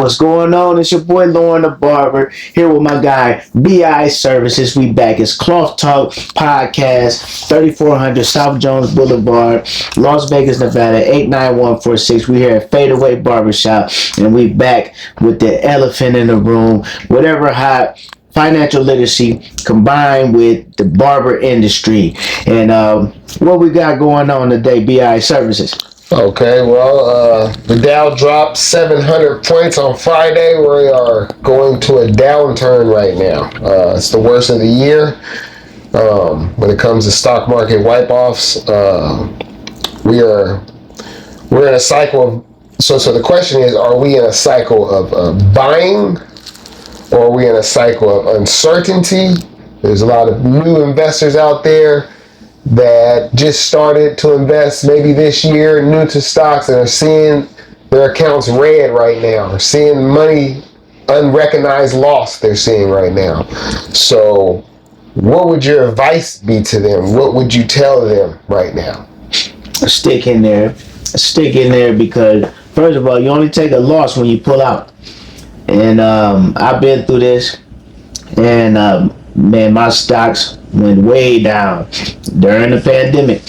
What's going on? It's your boy Lauren the Barber here with my guy BI Services. We back. It's Cloth Talk Podcast, 3400 South Jones Boulevard, Las Vegas, Nevada, 89146. We here at Fadeaway Barbershop, and we back with the elephant in the room. Whatever hot financial literacy combined with the barber industry. And what we got going on today, BI Services? Okay, well, the Dow dropped 700 points on Friday. We are going to a downturn right now. It's the worst of the year. When it comes to stock market wipe-offs, we're in a cycle of, so the question is, are we in a cycle of buying, or are we in a cycle of uncertainty? There's a lot of new investors out there that just started to invest maybe this year, new to stocks, and are seeing their accounts red right now, are seeing money, unrecognized loss they're seeing right now. So what would your advice be to them? What would you tell them right now? Stick in there because first of all, you only take a loss when you pull out. And I've been through this, and man, my stocks went way down during the pandemic.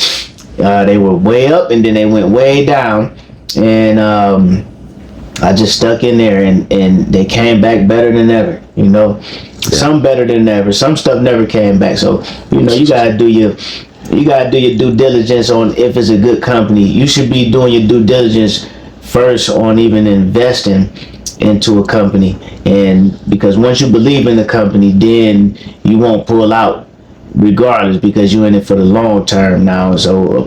They were way up and then they went way down, and I just stuck in there, and they came back better than ever. You know, some better than ever. Some stuff never came back. So you gotta do your due diligence on if it's a good company. You should be doing your due diligence first on even investing into a company, and because once you believe in the company, then you won't pull out regardless, because you're in it for the long term now. So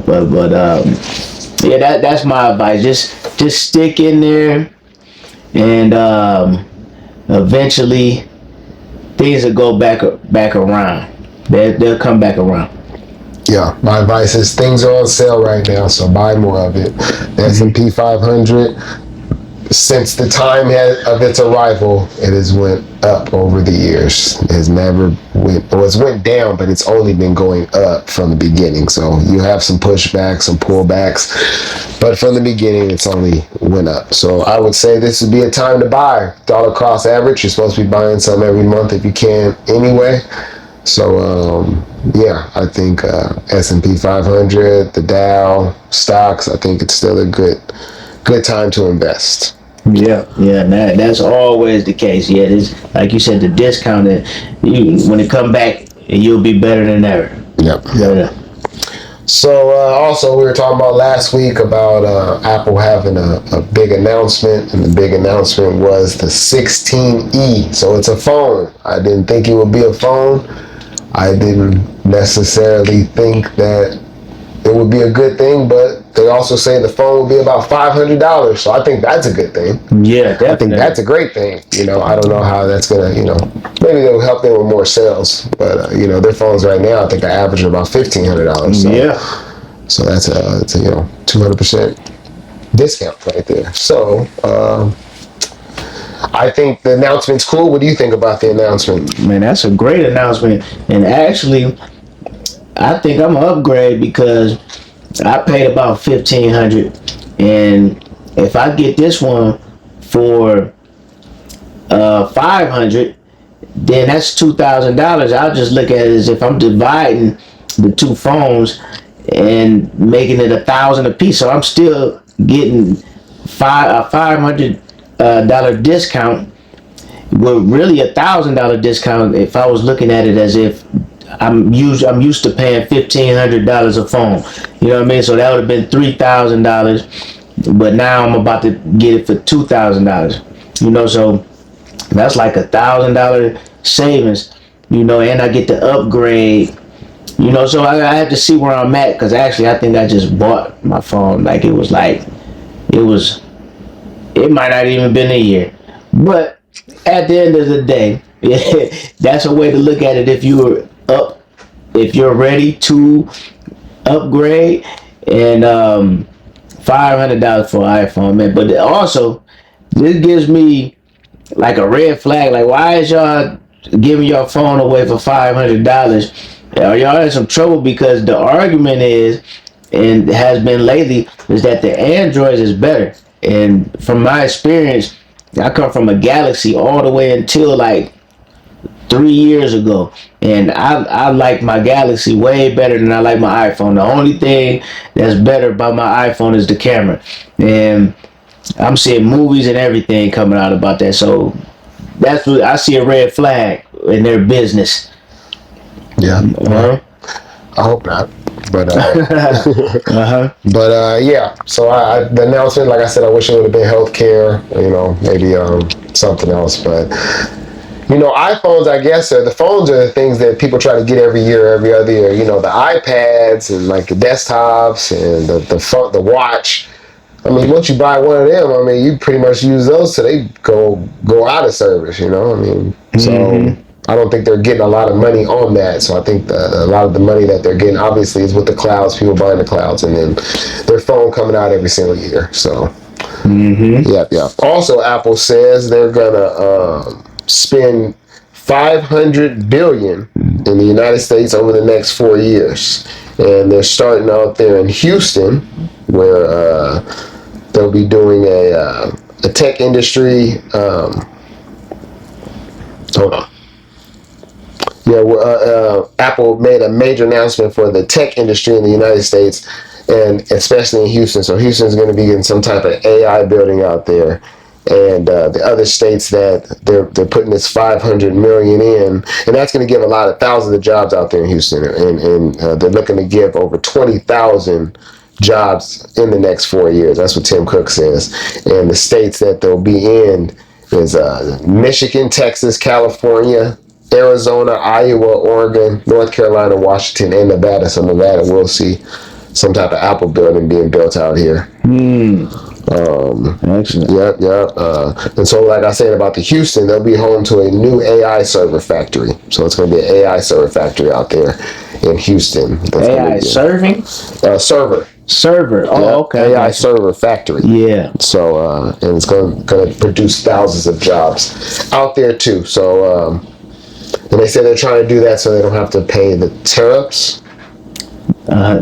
yeah, that's my advice. Just stick in there, and eventually things will go back around. They'll come back around. Yeah, my advice is things are on sale right now, so buy more of it. The S&P 500, since the time of its arrival, it has went up over the years. It has never it's went down, but it's only been going up from the beginning. So you have some pushbacks, some pullbacks, but from the beginning, it's only went up. So I would say this would be a time to buy. Dollar cost average, you're supposed to be buying some every month if you can anyway. So yeah, I think S&P 500, the Dow, stocks, I think it's still a good time to invest. Yeah, that's always the case. Yeah, it's like you said, the discount, when it come back, you'll be better than ever. Yep. Yeah. So also, we were talking about last week about Apple having a big announcement, and the big announcement was the 16E. So it's a phone. I didn't think it would be a phone. I didn't necessarily think that it would be a good thing, but they also say the phone will be about $500. So I think that's a good thing. Yeah, definitely. I think that's a great thing. I don't know how that's gonna, maybe they'll help them with more sales. But their phones right now, I think, are averaging about $1,500. So, yeah. So that's a 200% discount right there. So I think the announcement's cool. What do you think about the announcement? Man, that's a great announcement. And actually, I think I'm gonna upgrade, because I paid about $1,500, and if I get this one for $500, then that's $2,000. I'll just look at it as if I'm dividing the two phones and making it $1,000 a piece. So I'm still getting a $500 discount, with really $1,000 discount if I was looking at it as if I'm used to paying $1,500 a phone. You know what I mean? So that would have been $3,000, but now I'm about to get it for $2,000. So that's like $1,000 savings. And I get to upgrade. So I have to see where I'm at, because actually I think I just bought my phone. Like it might not even been a year, but at the end of the day, that's a way to look at it. If you're ready to upgrade, and $500 for an iPhone, man. But also, this gives me like a red flag. Like, why is y'all giving your phone away for $500? Are y'all in some trouble? Because the argument is, and has been lately, is that the Androids is better. And from my experience, I come from a Galaxy all the way until like 3 years ago, and I like my Galaxy way better than I like my iPhone. The only thing that's better about my iPhone is the camera, and I'm seeing movies and everything coming out about that. So that's what I see, a red flag in their business. Yeah. I hope not. But yeah. So the announcement, like I said, I wish it would have been healthcare. Maybe something else. But iPhones, I guess, the phones are the things that people try to get every year, every other year. The iPads and like the desktops and the watch. I mean, once you buy one of them, I mean, you pretty much use those till they go out of service. So I don't think they're getting a lot of money on that. So I think a lot of the money that they're getting obviously is with the clouds, people buying the clouds, and then their phone coming out every single year. So yeah. Also, Apple says they're gonna spend $500 billion in the United States over the next 4 years, and they're starting out there in Houston, where they'll be doing a tech industry. Hold on. Yeah, Apple made a major announcement for the tech industry in the United States, and especially in Houston. So Houston's going to be getting some type of AI building out there, and the other states that they're putting this $500 million in, and that's going to give a lot of thousands of jobs out there in Houston, and they're looking to give over 20,000 jobs in the next 4 years. That's what Tim Cook says. And the states that they'll be in is Michigan, Texas, California, Arizona, Iowa, Oregon, North Carolina, Washington, and Nevada. So Nevada will see some type of Apple building being built out here. Excellent. Yep. And so, like I said about the Houston, they'll be home to a new AI server factory. So it's going to be an AI server factory out there in Houston. AI serving? Server. Oh, okay. AI server factory. Yeah. So, and it's going to produce thousands of jobs out there too. So, and they say they're trying to do that so they don't have to pay the tariffs.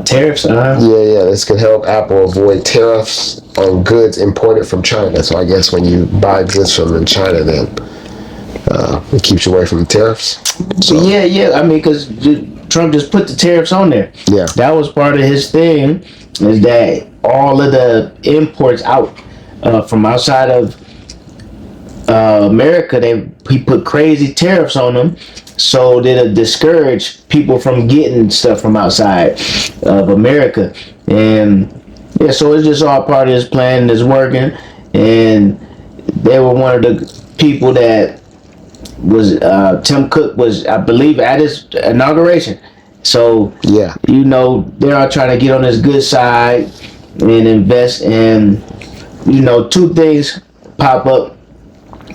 Tariffs? Yeah. This could help Apple avoid tariffs on goods imported from China. So I guess when you buy goods from China, then it keeps you away from the tariffs. So. Yeah. I mean, because Trump just put the tariffs on there. Yeah. That was part of his thing, is that all of the imports out from outside of America, he put crazy tariffs on them, so that'll discourage people from getting stuff from outside of America. And yeah, so it's just all part of his plan, and it's working. And they were one of the people that was Tim Cook was, I believe, at his inauguration. So yeah, they are trying to get on his good side and invest. And two things pop up,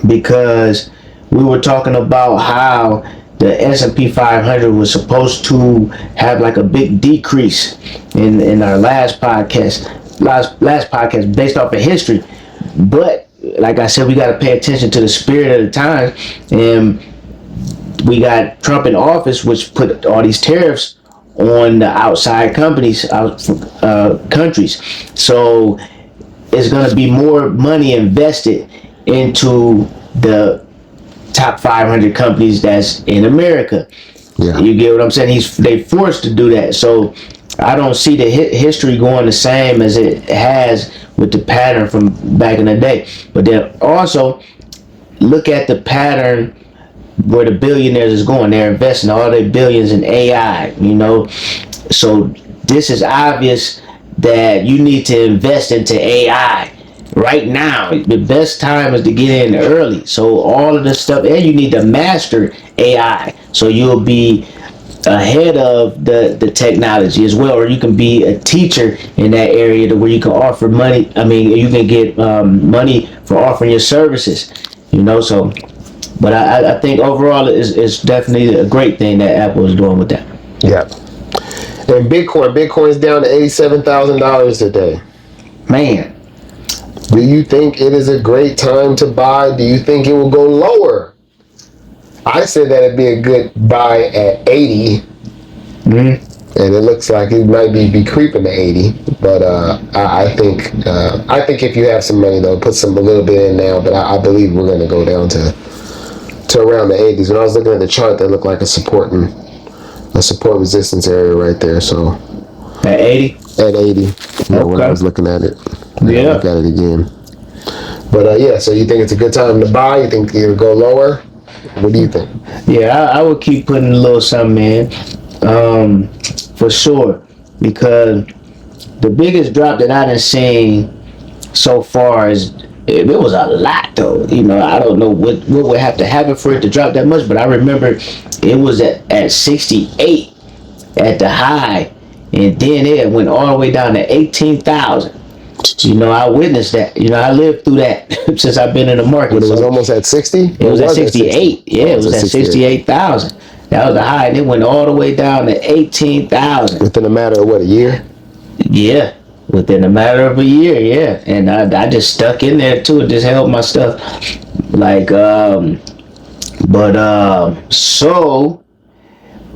because we were talking about how the S&P 500 was supposed to have like a big decrease in our last podcast based off of history. But like I said, we got to pay attention to the spirit of the time, and we got Trump in office, which put all these tariffs on the outside countries. So it's going to be more money invested into the top 500 companies that's in America. Yeah. You get what I'm saying? They forced to do that. So I don't see the history going the same as it has with the pattern from back in the day. But then also look at the pattern where the billionaires is going. They're investing all their billions in AI, So this is obvious that you need to invest into AI right now. The best time is to get in early. So all of this stuff, and you need to master AI, so you'll be ahead of the technology as well, or you can be a teacher in that area to where you can offer money. I mean, you can get money for offering your services. So, but I think overall it's definitely a great thing that Apple is doing with that. Yeah. And Bitcoin's down to $87,000 today. Man. Do you think it is a great time to buy? Do you think it will go lower? I said that it'd be a good buy at 80. And and it looks like it might be creeping to 80. But I think if you have some money though, put a little bit in now. But I believe we're going to go down to around the 80s. When I was looking at the chart, that looked like a support resistance area right there. So at 80. At 80, when I was looking at it. Yeah. Look at it again. But yeah, so you think it's a good time to buy? You think it'll go lower? What do you think? Yeah, I would keep putting a little something in, for sure, because the biggest drop that I done seen so far is, it was a lot though. I don't know what would have to happen for it to drop that much, but I remember it was at 68 at the high, and then it went all the way down to 18,000. I witnessed that. I lived through that since I've been in the market. But it was almost at 60? It was at 68. Yeah, it was at 68,000. That was the high, and it went all the way down to 18,000. Within a matter of what, a year? Yeah, within a matter of a year, yeah. And I just stuck in there too. It just held my stuff. So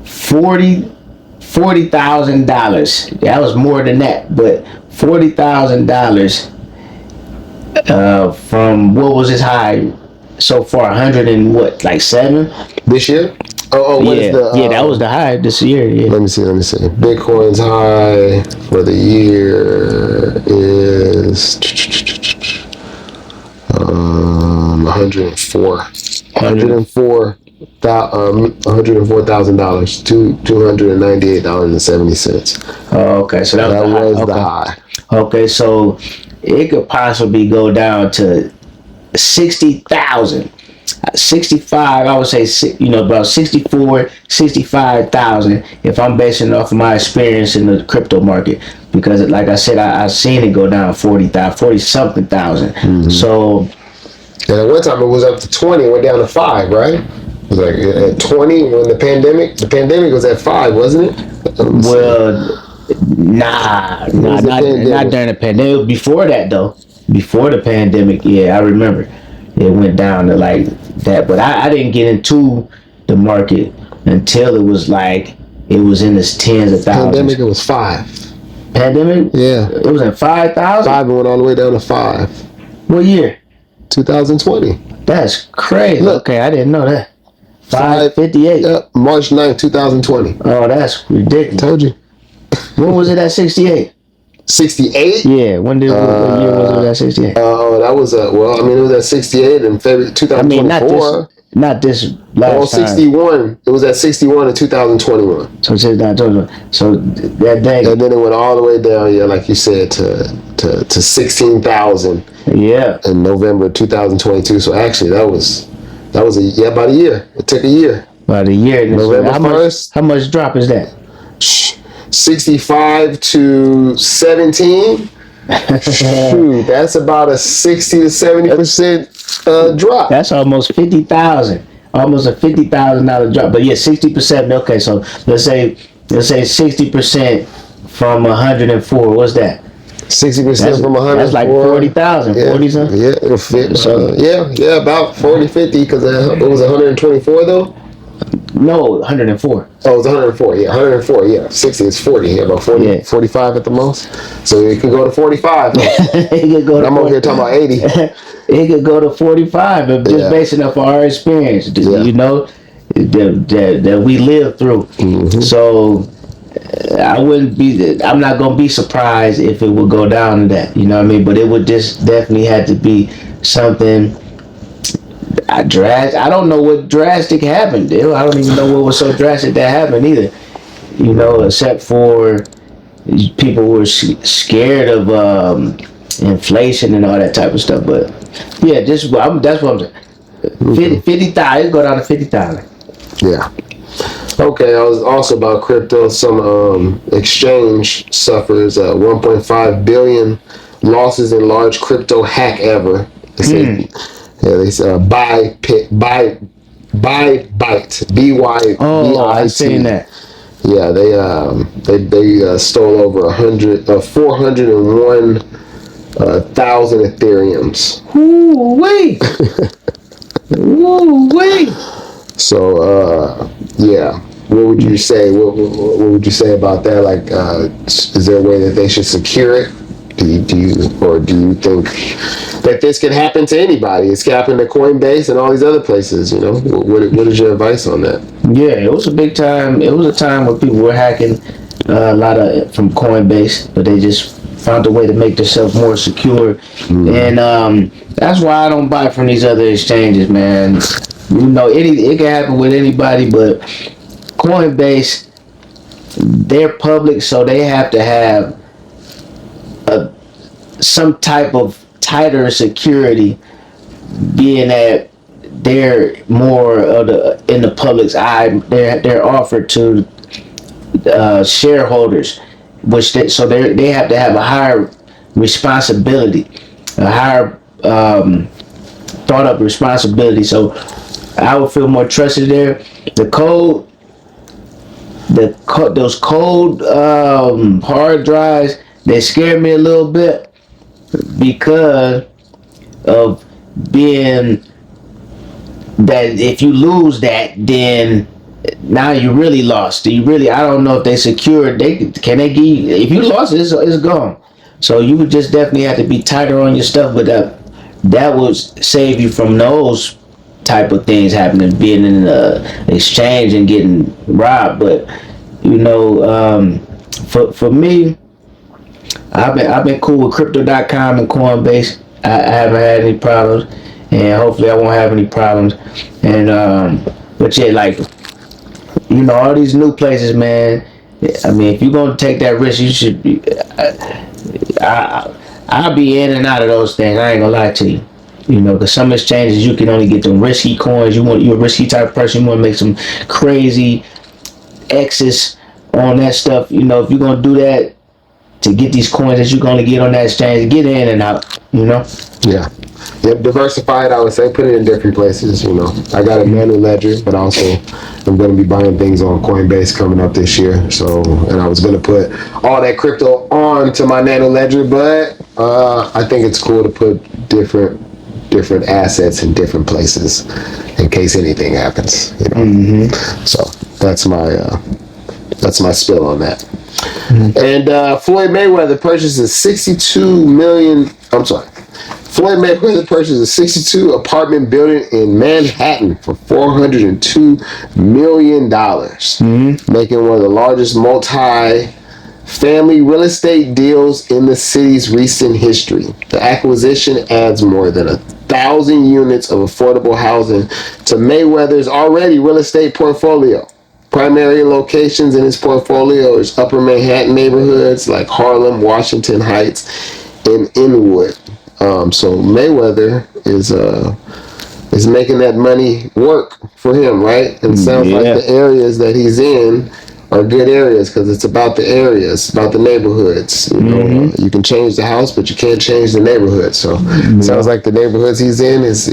$40,000. That was more than that, but $40,000 from what was his high so far? 100 and what, like 7 this year? What is the, that was the high this year. Yeah. Let me see. Bitcoin's high for the year is 104. $104,000, $298.70. Oh, okay. So that was the high. Okay, so it could possibly go down to 60,000. 65, I would say, about 64, 65,000 if I'm basing it off of my experience in the crypto market, because like I said, I've seen it go down 40 something thousand. Mm-hmm. So, and at one time it was up to 20, it went down to 5, right? It was like at 20 when the pandemic was at 5, wasn't it? Well, not during the pandemic. Before that though, before the pandemic, yeah, I remember it went down to like that. But I didn't get into the market until it was in the tens of thousands. Pandemic, it was 5. Pandemic? Yeah. It was at 5,000? 5 and went all the way down to 5. What year? 2020. That's crazy. Look, okay, I didn't know that. 558. Yep, March 9th, 2020. Oh, that's ridiculous. Told you. When was it at 68? 68? Yeah, what year was it at 68? That was it was at 68 in February 2024. I mean, not this last time. 61. It was at 61 in 2021. So that day. And then it went all the way down, like you said, to 16,000. Yeah. In November 2022. So actually, that was about a year. It took a year. About a year. November 1st. How much drop is that? 65 to 17. Shoot, that's about a 60 to 70% drop. That's almost 50,000. Almost a $50,000 drop. But yeah, 60%. Okay, so let's say 60% from 104. What's that? 60% from 100. That's like 40,000. Yeah, 40 something. Yeah, it'll fit. Yeah, about 40, 50. Because it was 124 though. No, 104. Oh, it was 104. Yeah, 104. Yeah, 60 is 40. Yeah, about 40, yeah. 45 at the most. So it could go to 45. It could go to I'm over here talking about 80. It could go to 45, but just based off our experience, that we lived through. Mm-hmm. So I'm not gonna be surprised if it would go down to that. You know what I mean? But it would just definitely have to be something. I don't know what drastic happened, dude. I don't even know what was so drastic that happened either. Except for people were scared of inflation and all that type of stuff. But yeah, that's what I'm saying. 50,000, go down to 50,000. Yeah. Okay, I was also about crypto. Some exchange suffers 1.5 billion losses in large crypto hack ever. They say, they say Byte, BY. Oh, I've seen that. Yeah, they stole over 401,000 Ethereums. Ooh wait. Ooh wait. So yeah, What would you say? What would you say about that? Like, is there a way that they should secure it? Do you think that this can happen to anybody? It's happened to Coinbase and all these other places. You know, what is your advice on that? Yeah, it was a big time. It was a time where people were hacking a lot of from Coinbase, but they just found a way to make themselves more secure. And that's why I don't buy from these other exchanges, man. You know, it can happen with anybody, but Coinbase, they're public, so they have to have some type of tighter security, being that they're more of in the public's eye. They're offered to shareholders, so they have to have a higher responsibility, a higher thought up responsibility. So I would feel more trusted there. Those cold hard drives, they scare me a little bit because of being that if you lose that, then now you really lost. I don't know if they secured. Can they give you, if you lost it, it's gone. So you would just definitely have to be tighter on your stuff, but that would save you from those type of things happening, being in the exchange and getting robbed. But you know, for me, I've been cool with Crypto.com and Coinbase. I haven't had any problems, and hopefully I won't have any problems. And but yeah, like, you know, all these new places, man. I mean, if you're gonna take that risk, you should be. I'll be in and out of those things. I ain't gonna lie to you. You know, because some exchanges you can only get them risky coins. You're a risky type of person. You want to make some crazy X's on that stuff. You know, if you're gonna do that to get these coins that you're gonna get on that exchange, get in and out. You know. Yeah. Yep, diversify it, I would say. Put it in different places, you know. I got a manual ledger, but also I'm going to be buying things on Coinbase coming up this year. So, and I was going to put all that crypto onto my nano ledger, but I think it's cool to put different assets in different places in case anything happens, you know. So that's my spill on that. And Floyd Mayweather purchases 62 million. I'm sorry. Floyd Mayweather purchased a 62 apartment building in Manhattan for $402 million, making one of the largest multi-family real estate deals in the city's recent history. The acquisition adds more than 1,000 units of affordable housing to Mayweather's already real estate portfolio. Primary locations in his portfolio is Upper Manhattan neighborhoods like Harlem, Washington Heights, and Inwood. So Mayweather is making that money work for him, right? And it sounds like the areas that he's in are good areas because it's about the areas, about the neighborhoods. You know, you can change the house, but you can't change the neighborhood. So it sounds like the neighborhoods he's in is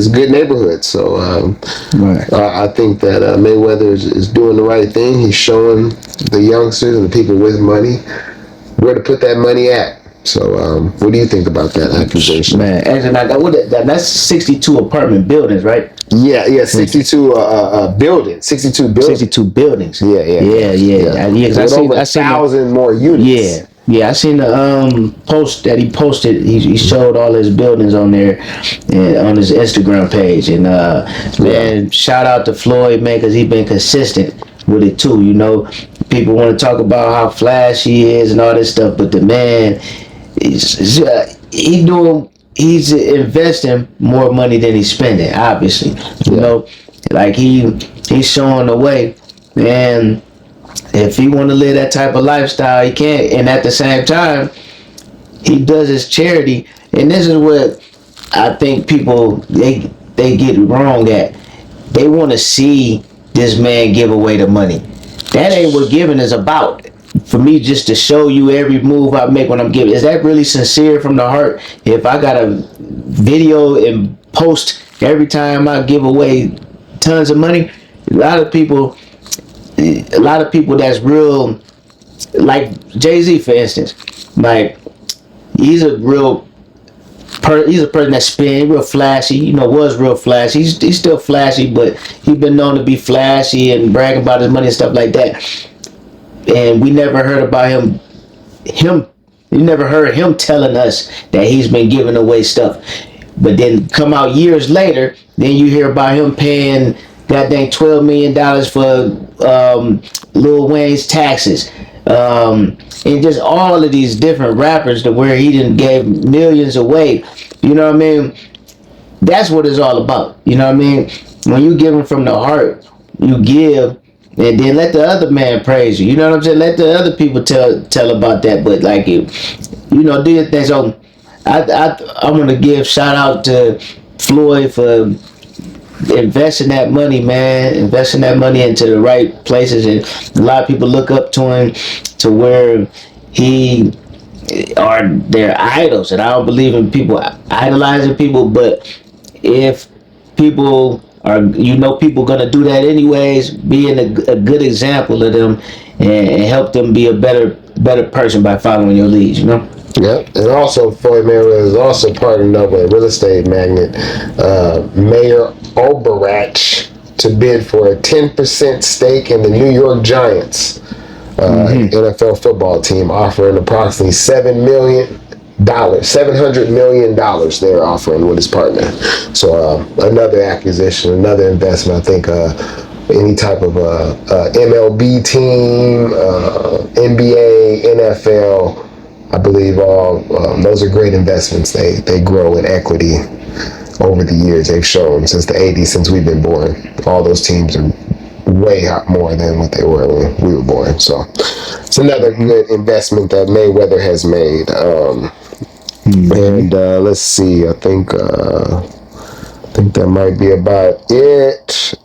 good neighborhoods. So I think that Mayweather is doing the right thing. He's showing the youngsters and the people with money where to put that money at. So, what do you think about that accusation? Man, that's 62 apartment buildings, right? Yeah, 62 buildings. 62 buildings. 62 buildings. Yeah. I seen 1,000 more units. Yeah, I seen the post that he posted. He showed all his buildings on there and on his Instagram page. And man, shout out to Floyd, man, because he's been consistent with it too. You know, people want to talk about how flash he is and all this stuff, but the man, he's investing more money than he's spending, obviously. You know, like he's showing the way. And if he want to live that type of lifestyle, he can't. And at the same time, he does his charity. And this is what I think people, they get wrong at. They want to see this man give away the money. That ain't what giving is about. For me, just to show you every move I make when I'm giving. Is that really sincere from the heart? If I got a video and post every time I give away tons of money, a lot of people that's real, like Jay-Z, for instance. Like, he's a real he's a person that's real flashy. Was real flashy. He's still flashy, but he's been known to be flashy and brag about his money and stuff like that. And we never heard about him. You never heard him telling us that he's been giving away stuff. But then come out years later, then you hear about him paying goddamn $12 million for Lil Wayne's taxes. And just all of these different rappers to where he didn't gave millions away. You know what I mean? That's what it's all about. You know what I mean? When you give them from the heart, you give, and then let the other man praise you. You know what I'm saying? Let the other people tell about that. But like do your thing. So I want to give shout out to Floyd for investing that money, man. Investing that money into the right places, and a lot of people look up to him to where he are their idols. And I don't believe in people idolizing people, but if people are, people gonna do that anyways, being a good example of them and help them be a better person by following your leads. Yeah, and also Floyd Mayweather is also partnered up with real estate magnate Mayor Oberach to bid for a 10% stake in the New York Giants NFL football team, offering approximately $700 million they're offering with his partner. So another acquisition, another investment. I think any type of MLB team, NBA, NFL, I believe all those are great investments. They grow in equity over the years. They've shown since the 80s, since we've been born. All those teams are way more than what they were when we were born. So it's another good investment that Mayweather has made. And let's see. I think that might be about it.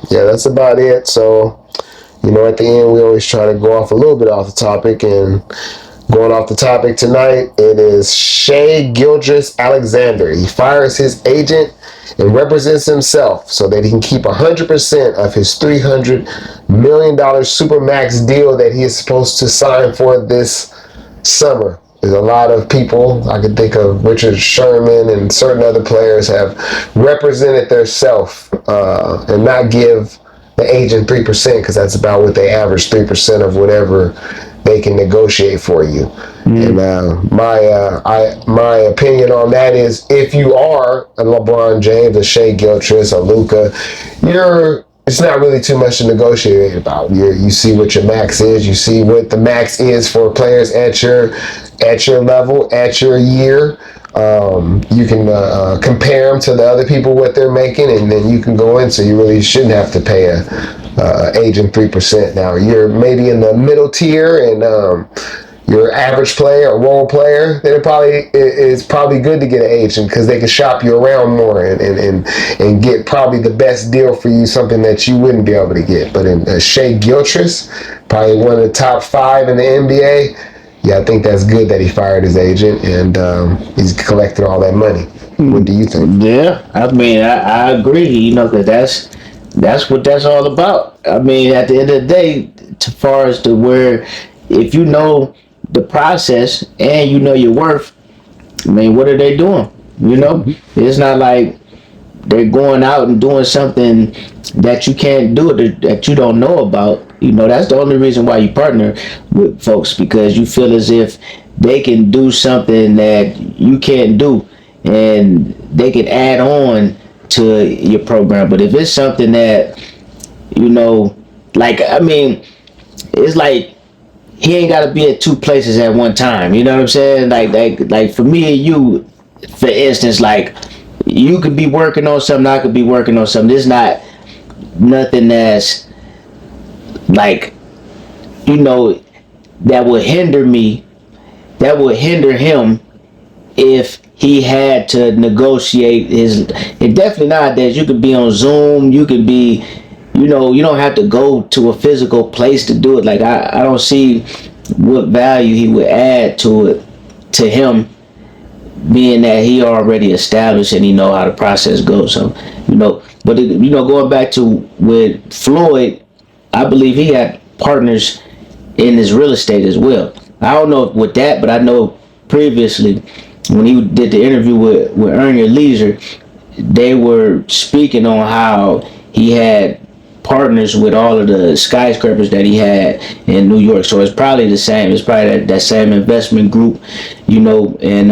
Yeah, that's about it. So, at the end, we always try to go off a little bit off the topic. And going off the topic tonight, it is Shai Gilgeous-Alexander. He fires his agent and represents himself so that he can keep 100% of his $300 million Supermax deal that he is supposed to sign for this summer. There's a lot of people, I can think of Richard Sherman and certain other players, have represented theirself and not give the agent 3%, because that's about what they average, 3% of whatever they can negotiate for you. And my opinion on that is, if you are a LeBron James, a Shai Gilgeous, a Luka, it's not really too much to negotiate about. You see what your max is. You see what the max is for players at your level, at your year. You can compare them to the other people, what they're making, and then you can go in. So you really shouldn't have to pay a agent 3%. Now you're maybe in the middle tier, and your average player, a role player, then it's probably good to get an agent, because they can shop you around more and get probably the best deal for you, something that you wouldn't be able to get. But in Shai Gilgeous, probably one of the top 5 in the NBA. Yeah, I think that's good that he fired his agent and he's collected all that money. What do you think? Yeah, I mean, I agree. Because that's what that's all about. I mean, at the end of the day, as far as to where, if you know the process and you know your worth, I mean, what are they doing? It's not like they're going out and doing something that you can't do, that you don't know about. That's the only reason why you partner with folks, because you feel as if they can do something that you can't do, and they can add on to your program. But if it's something that, it's like he ain't got to be at 2 places at one time. You know what I'm saying? Like for me and you, for instance, like, you could be working on something, I could be working on something. There's not nothing that's like, that would hinder me, that would hinder him if he had to negotiate his. And definitely nowadays, you could be on Zoom, you could be, you don't have to go to a physical place to do it. Like, I don't see what value he would add to him, being that he already established and he know how the process goes. So, but going back to with Floyd, I believe he had partners in his real estate as well. I don't know with that, but I know previously when he did the interview with Earn Your Leisure, they were speaking on how he had partners with all of the skyscrapers that he had in New York. So it's probably the same. It's probably that same investment group, and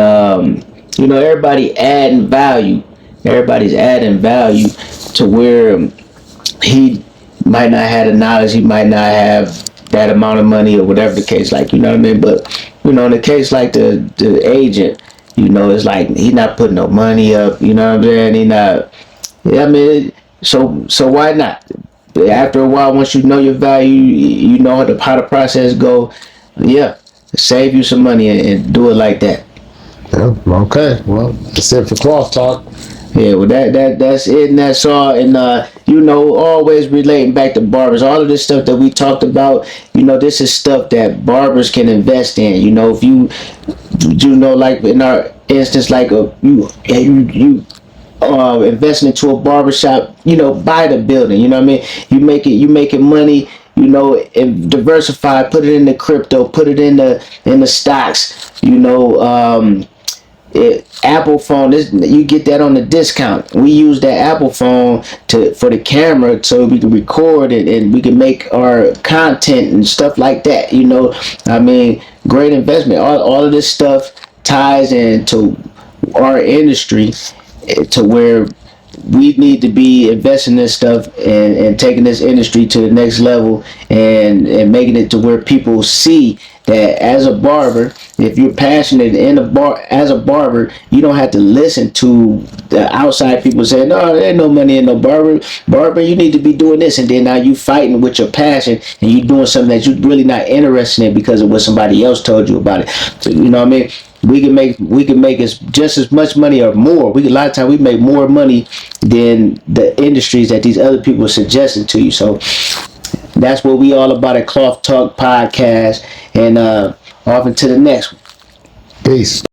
everybody adding value. Everybody's adding value to where he might not have the knowledge, he might not have that amount of money or whatever the case, like, you know what I mean? But, in the case like the agent, it's like he's not putting no money up, you know what I'm saying? He not, yeah, I mean, so why not? After a while, once you know your value, you know how the process go, yeah, save you some money and do it like that. Yeah, okay. Well, that's it for cloth talk. Yeah, well, that's it, and that's all. And always relating back to barbers. All of this stuff that we talked about, this is stuff that barbers can invest in. If like in our instance, like you investing into a barbershop, buy the building. You know what I mean? You making money. And diversify. Put it in the crypto. Put it in the stocks. Apple phone, you get that on the discount. We use that Apple phone for the camera so we can record it and we can make our content and stuff like that. I mean, great investment. All of this stuff ties into our industry to where we need to be investing in this stuff and taking this industry to the next level and making it to where people see that as a barber, if you're passionate in a bar as a barber, you don't have to listen to the outside people saying, no, there ain't no money in no barber, you need to be doing this, and then now you fighting with your passion and you doing something that you're really not interested in because of what somebody else told you about it. So, you know what I mean? We can make just as much money or more. A lot of times we make more money than the industries that these other people are suggesting to you. So that's what we all about at Cloth Talk Podcast, and off into the next one. Peace.